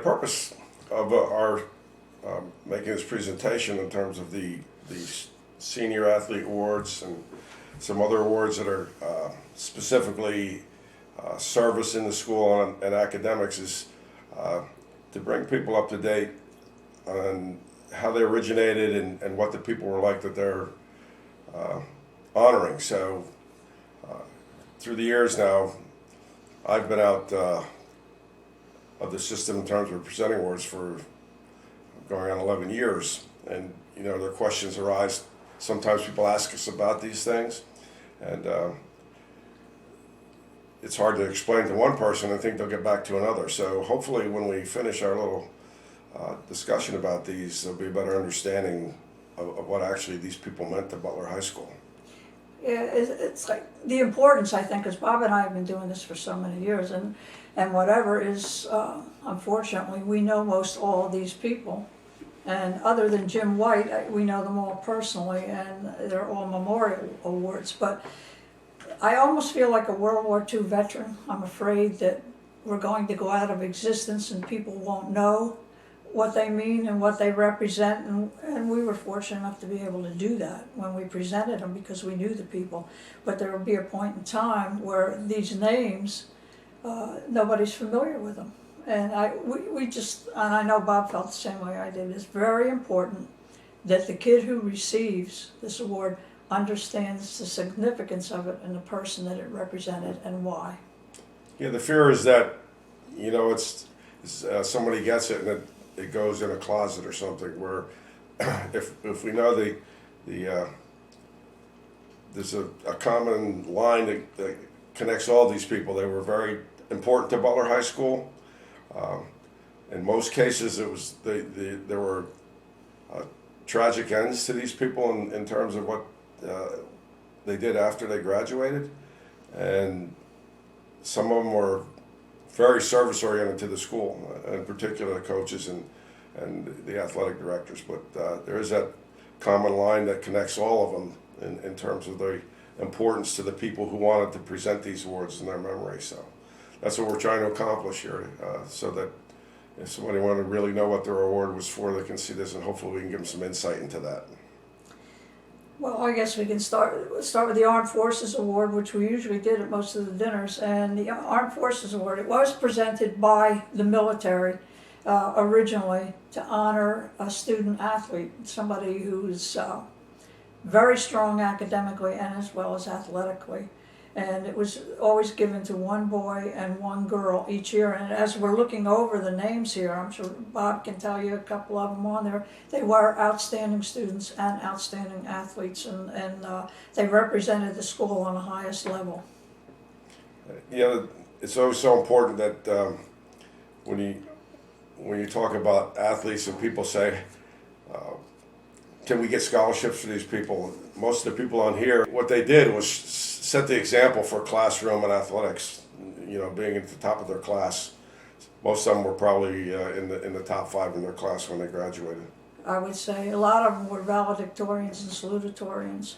purpose of our making this presentation in terms of the Senior Athlete Awards and some other awards that are specifically service in the school and academics is to bring people up to date on how they originated and what the people were like that they're honoring. So through the years now, I've been out of the system in terms of presenting awards for going on 11 years, and you know, the questions arise. Sometimes people ask us about these things, and it's hard to explain to one person. I think they'll get back to another. So hopefully when we finish our little discussion about these, there'll be a better understanding of what actually these people meant to Butler High School. Yeah, it's like the importance, I think, because Bob and I have been doing this for so many years, and whatever is, unfortunately, we know most all of these people. And other than Jim White, we know them all personally, and they're all memorial awards. But I almost feel like a World War II veteran. I'm afraid that we're going to go out of existence and people won't know what they mean and what they represent, and we were fortunate enough to be able to do that when we presented them because we knew the people. But there will be a point in time where these names, nobody's familiar with them. And I know Bob felt the same way I did. It's very important that the kid who receives this award understands the significance of it and the person that it represented and why. Yeah, the fear is that, you know, it's somebody gets it and it goes in a closet or something. Where if we know there's a common line that connects all these people. They were very important to Butler High School. In most cases, it was there were tragic ends to these people in terms of what they did after they graduated, and some of them were very service oriented to the school, in particular the coaches and the athletic directors. But there is that common line that connects all of them in terms of the importance to the people who wanted to present these awards in their memory. So that's what we're trying to accomplish here, so that if somebody wanted to really know what their award was for, they can see this, and hopefully we can give them some insight into that. Well, I guess we can start with the Armed Forces Award, which we usually did at most of the dinners. And the Armed Forces Award, it was presented by the military originally to honor a student athlete, somebody who's very strong academically and as well as athletically. And it was always given to one boy and one girl each year. And as we're looking over the names here, I'm sure Bob can tell you a couple of them on there. They were outstanding students and outstanding athletes, and they represented the school on the highest level. Yeah, it's always so important that when you talk about athletes and people say, can we get scholarships for these people? Most of the people on here, what they did was set the example for classroom and athletics. You know, being at the top of their class. Most of them were probably in the top 5 in their class when they graduated. I would say a lot of them were valedictorians and salutatorians.